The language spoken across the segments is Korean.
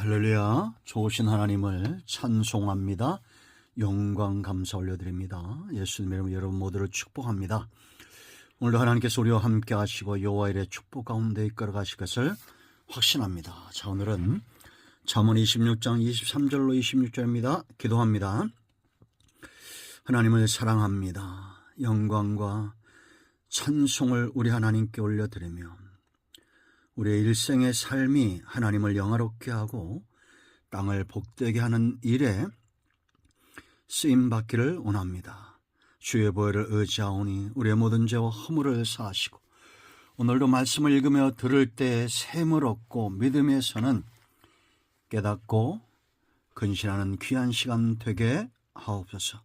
할렐루야. 좋으신 하나님을 찬송합니다. 영광 감사 올려드립니다. 예수님의 이름으로 여러분 모두를 축복합니다. 오늘도 하나님께서 우리와 함께 하시고 여호와 일의 축복 가운데 이끌어 가실 것을 확신합니다. 자, 오늘은 잠언 26장 23절로 26절입니다. 기도합니다. 하나님을 사랑합니다. 영광과 찬송을 우리 하나님께 올려드리며 우리의 일생의 삶이 하나님을 영화롭게 하고 땅을 복되게 하는 일에 쓰임받기를 원합니다. 주의 보혈을 의지하오니 우리의 모든 죄와 허물을 사하시고 오늘도 말씀을 읽으며 들을 때 샘을 얻고 믿음에서는 깨닫고 근신하는 귀한 시간 되게 하옵소서.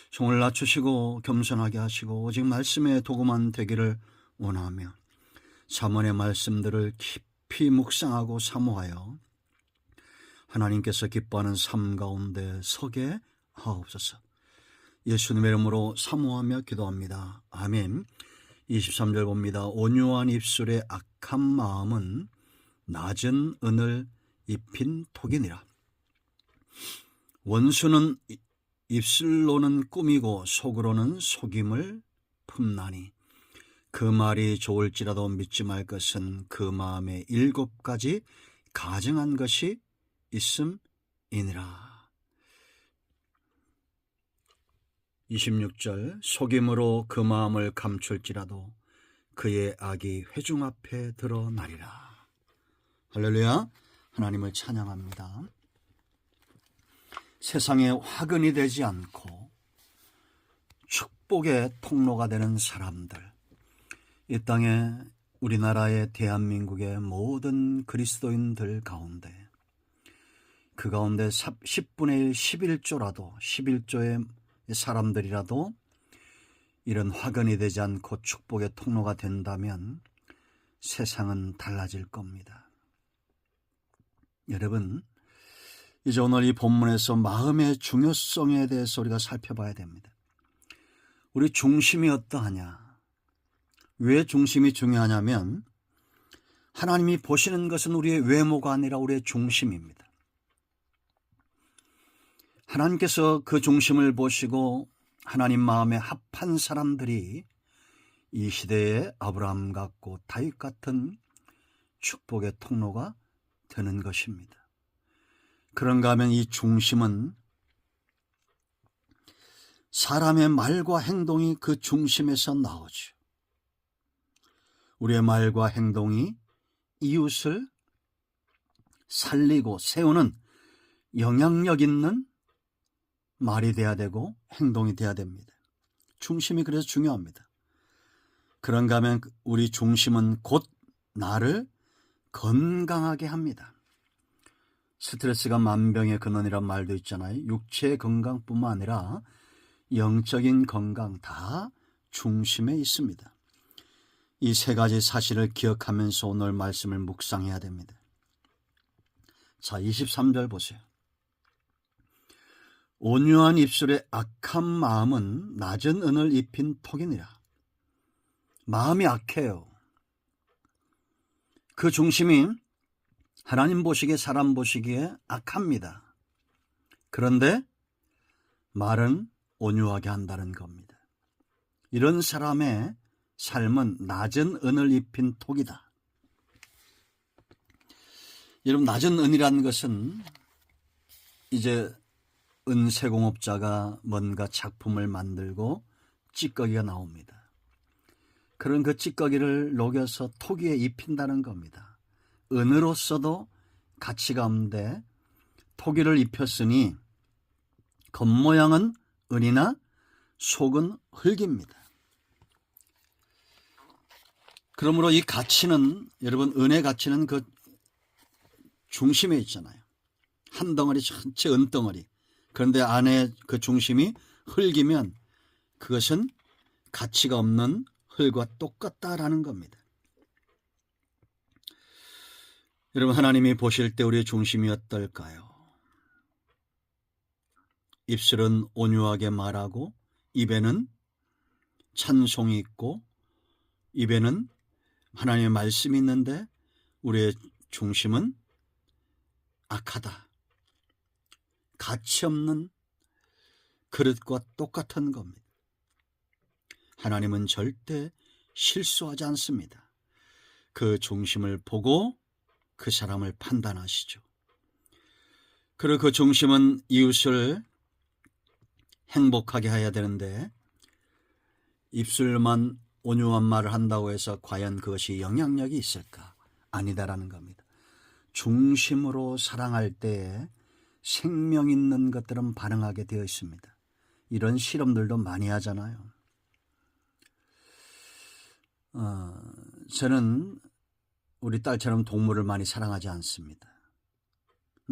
종을 낮추시고 겸손하게 하시고 오직 말씀의 도구만 되기를 원하며 잠언의 말씀들을 깊이 묵상하고 사모하여 하나님께서 기뻐하는 삶 가운데 서게 하옵소서. 예수님의 이름으로 사모하며 기도합니다. 아멘. 23절 봅니다. 온유한 입술의 악한 마음은 낮은 은을 입힌 톡이니라. 원수는 입술로는 꾸미고 속으로는 속임을 품나니 그 말이 좋을지라도 믿지 말 것은 그 마음에 7가지 가증한 것이 있음이니라. 26절 속임으로 그 마음을 감출지라도 그의 악이 회중 앞에 드러나리라. 할렐루야. 하나님을 찬양합니다. 세상에 화근이 되지 않고 축복의 통로가 되는 사람들, 이 땅에 우리나라의 대한민국의 모든 그리스도인들 가운데 그 가운데 10분의 1, 11조라도 11조의 사람들이라도 이런 화근이 되지 않고 축복의 통로가 된다면 세상은 달라질 겁니다. 여러분, 이제 오늘 이 본문에서 마음의 중요성에 대해서 우리가 살펴봐야 됩니다. 우리 중심이 어떠하냐? 왜 중심이 중요하냐면 하나님이 보시는 것은 우리의 외모가 아니라 우리의 중심입니다. 하나님께서 그 중심을 보시고 하나님 마음에 합한 사람들이 이 시대에 아브라함 같고 다윗 같은 축복의 통로가 되는 것입니다. 그런가 하면 이 중심은 사람의 말과 행동이 그 중심에서 나오죠. 우리의 말과 행동이 이웃을 살리고 세우는 영향력 있는 말이 돼야 되고 행동이 돼야 됩니다. 중심이 그래서 중요합니다. 그런가 하면 우리 중심은 곧 나를 건강하게 합니다. 스트레스가 만병의 근원이란 말도 있잖아요. 육체의 건강뿐만 아니라 영적인 건강 다 중심에 있습니다. 이 3가지 사실을 기억하면서 오늘 말씀을 묵상해야 됩니다. 자, 23절 보세요. 온유한 입술의 악한 마음은 낮은 은을 입힌 톡이니라. 마음이 악해요. 그 중심이 하나님 보시기에 사람 보시기에 악합니다. 그런데 말은 온유하게 한다는 겁니다. 이런 사람의 삶은 낮은 은을 입힌 톡이다. 여러분, 낮은 은이라는 것은 이제 은세공업자가 뭔가 작품을 만들고 찌꺼기가 나옵니다. 그런 그 찌꺼기를 녹여서 톡 위에 입힌다는 겁니다. 은으로서도 가치가 없는데 톡 위를 입혔으니 겉모양은 은이나 속은 흙입니다. 그러므로 이 가치는, 여러분, 은의 가치는 그 중심에 있잖아요. 한 덩어리 전체 은덩어리. 그런데 안에 그 중심이 흙이면 그것은 가치가 없는 흙과 똑같다라는 겁니다. 여러분, 하나님이 보실 때 우리의 중심이 어떨까요? 입술은 온유하게 말하고 입에는 찬송이 있고 입에는 하나님의 말씀이 있는데 우리의 중심은 악하다. 가치 없는 그릇과 똑같은 겁니다. 하나님은 절대 실수하지 않습니다. 그 중심을 보고 그 사람을 판단하시죠. 그리고 그 중심은 이웃을 행복하게 해야 되는데 입술만 온유한 말을 한다고 해서 과연 그것이 영향력이 있을까? 아니다라는 겁니다. 중심으로 사랑할 때에 생명 있는 것들은 반응하게 되어 있습니다. 이런 실험들도 많이 하잖아요. 저는 우리 딸처럼 동물을 많이 사랑하지 않습니다.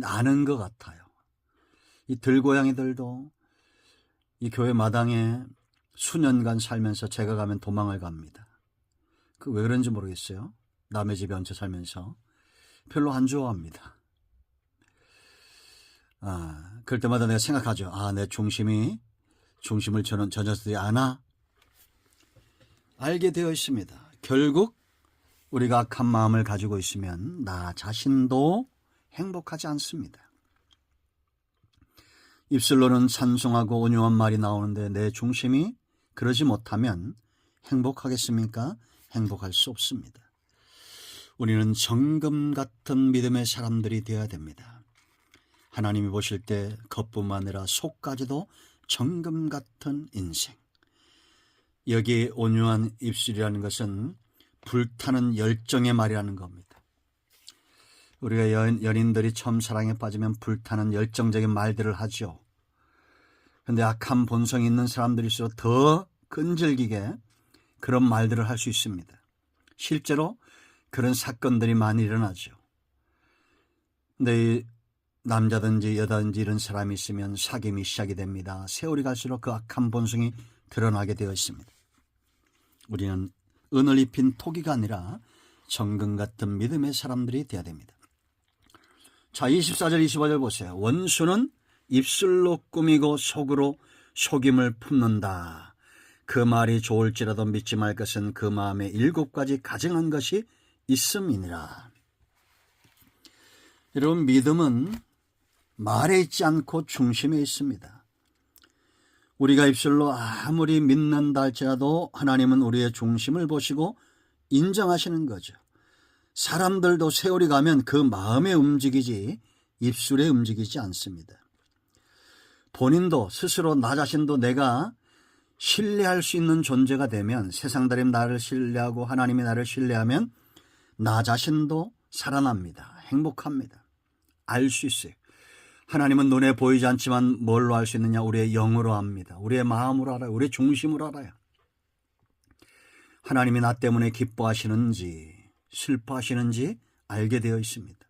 아는 것 같아요. 이 들고양이들도 이 교회 마당에 수년간 살면서 제가 가면 도망을 갑니다. 그 왜 그런지 모르겠어요. 남의 집에 얹혀 살면서 별로 안 좋아합니다. 그럴 때마다 내가 생각하죠. 내 중심을 저는 저 녀석들이 아나? 알게 되어 있습니다. 결국 우리가 악한 마음을 가지고 있으면 나 자신도 행복하지 않습니다. 입술로는 찬송하고 온유한 말이 나오는데 내 중심이 그러지 못하면 행복하겠습니까? 행복할 수 없습니다. 우리는 정금 같은 믿음의 사람들이 되어야 됩니다. 하나님이 보실 때 겉뿐만 아니라 속까지도 정금 같은 인생. 여기 온유한 입술이라는 것은 불타는 열정의 말이라는 겁니다. 우리가 연인들이 처음 사랑에 빠지면 불타는 열정적인 말들을 하죠. 그런데 악한 본성이 있는 사람들일수록 더 끈질기게 그런 말들을 할 수 있습니다. 실제로 그런 사건들이 많이 일어나죠. 근데 남자든지 여자든지 이런 사람이 있으면 사귐이 시작이 됩니다. 세월이 갈수록 그 악한 본성이 드러나게 되어 있습니다. 우리는 은을 입힌 토기가 아니라 정금 같은 믿음의 사람들이 되어야 됩니다. 자, 24절 25절 보세요. 원수는 입술로 꾸미고 속으로 속임을 품는다. 그 말이 좋을지라도 믿지 말 것은 그 마음에 7가지 가증한 것이 있음이니라. 여러분, 믿음은 말에 있지 않고 중심에 있습니다. 우리가 입술로 아무리 믿는다 할지라도 하나님은 우리의 중심을 보시고 인정하시는 거죠. 사람들도 세월이 가면 그 마음에 움직이지 입술에 움직이지 않습니다. 본인도 스스로 나 자신도 내가 신뢰할 수 있는 존재가 되면, 세상들이 나를 신뢰하고 하나님이 나를 신뢰하면 나 자신도 살아납니다. 행복합니다. 알 수 있어요. 하나님은 눈에 보이지 않지만 뭘로 알 수 있느냐? 우리의 영으로 압니다. 우리의 마음으로 알아요. 우리의 중심으로 알아요. 하나님이 나 때문에 기뻐하시는지 슬퍼하시는지 알게 되어 있습니다.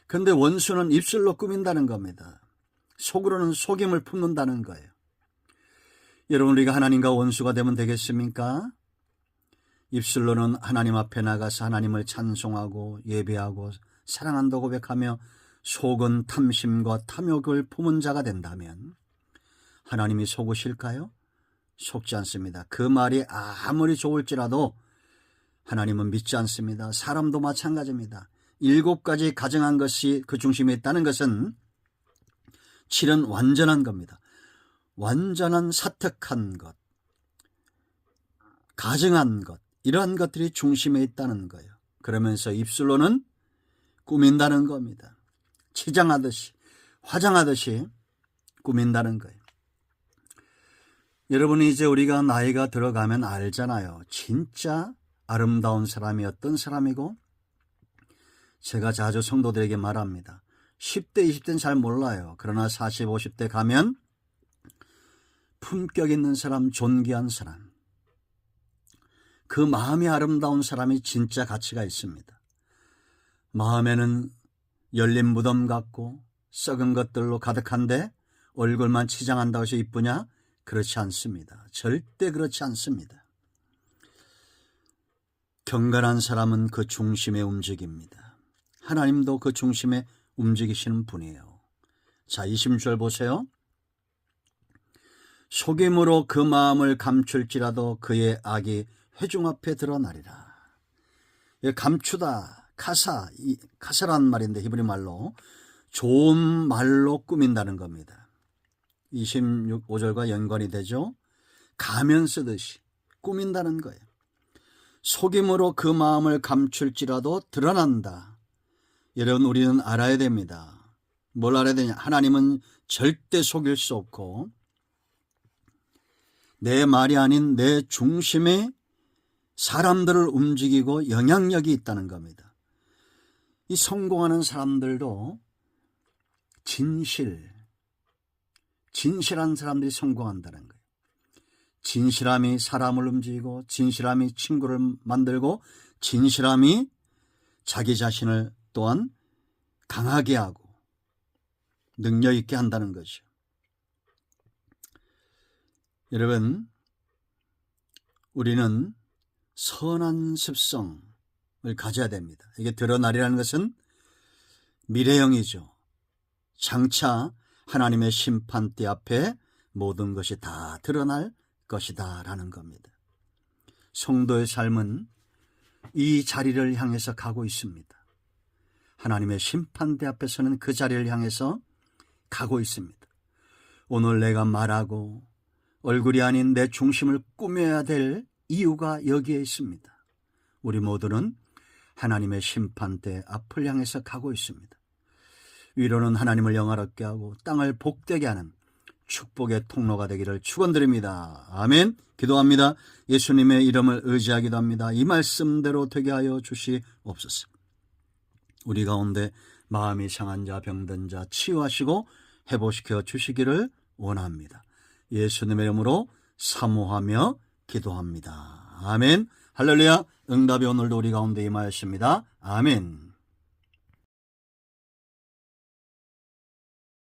그런데 원수는 입술로 꾸민다는 겁니다. 속으로는 속임을 품는다는 거예요. 여러분, 우리가 하나님과 원수가 되면 되겠습니까? 입술로는 하나님 앞에 나가서 하나님을 찬송하고 예배하고 사랑한다고 고백하며 속은 탐심과 탐욕을 품은 자가 된다면 하나님이 속으실까요? 속지 않습니다. 그 말이 아무리 좋을지라도 하나님은 믿지 않습니다. 사람도 마찬가지입니다. 7가지 가증한 것이 그 중심에 있다는 것은 7은 완전한 겁니다. 완전한 사특한 것, 가증한 것, 이러한 것들이 중심에 있다는 거예요. 그러면서 입술로는 꾸민다는 겁니다. 치장하듯이, 화장하듯이 꾸민다는 거예요. 여러분이 이제 우리가 나이가 들어가면 알잖아요. 진짜 아름다운 사람이 어떤 사람이고, 제가 자주 성도들에게 말합니다. 10대, 20대는 잘 몰라요. 그러나 40, 50대 가면 품격 있는 사람, 존귀한 사람, 그 마음이 아름다운 사람이 진짜 가치가 있습니다. 마음에는 열린 무덤 같고 썩은 것들로 가득한데 얼굴만 치장한다고 해서 이쁘냐? 그렇지 않습니다. 절대 그렇지 않습니다. 경건한 사람은 그 중심에 움직입니다. 하나님도 그 중심에 움직이시는 분이에요. 자, 20절 보세요. 속임으로 그 마음을 감출지라도 그의 악이 회중 앞에 드러나리라. 감추다, 카사란 말인데 히브리 말로 좋은 말로 꾸민다는 겁니다. 26절과 연관이 되죠. 가면 쓰듯이 꾸민다는 거예요. 속임으로 그 마음을 감출지라도 드러난다. 여러분, 우리는 알아야 됩니다. 뭘 알아야 되냐? 하나님은 절대 속일 수 없고 내 말이 아닌 내 중심에 사람들을 움직이고 영향력이 있다는 겁니다. 이 성공하는 사람들도 진실한 사람들이 성공한다는 거예요. 진실함이 사람을 움직이고 진실함이 친구를 만들고 진실함이 자기 자신을 또한 강하게 하고 능력 있게 한다는 거죠. 여러분, 우리는 선한 습성을 가져야 됩니다. 이게 드러나리라는 것은 미래형이죠. 장차 하나님의 심판대 앞에 모든 것이 다 드러날 것이다 라는 겁니다. 성도의 삶은 이 자리를 향해서 가고 있습니다. 하나님의 심판대 앞에서는 그 자리를 향해서 가고 있습니다. 오늘 내가 말하고 얼굴이 아닌 내 중심을 꾸며야 될 이유가 여기에 있습니다. 우리 모두는 하나님의 심판대 앞을 향해서 가고 있습니다. 위로는 하나님을 영화롭게 하고 땅을 복되게 하는 축복의 통로가 되기를 축원드립니다. 아멘. 기도합니다. 예수님의 이름을 의지하기도 합니다. 이 말씀대로 되게 하여 주시옵소서. 우리 가운데 마음이 상한 자, 병든 자 치유하시고 회복시켜 주시기를 원합니다. 예수님의 이름으로 사모하며 기도합니다. 아멘. 할렐루야. 응답이 오늘도 우리 가운데 임하였습니다. 아멘.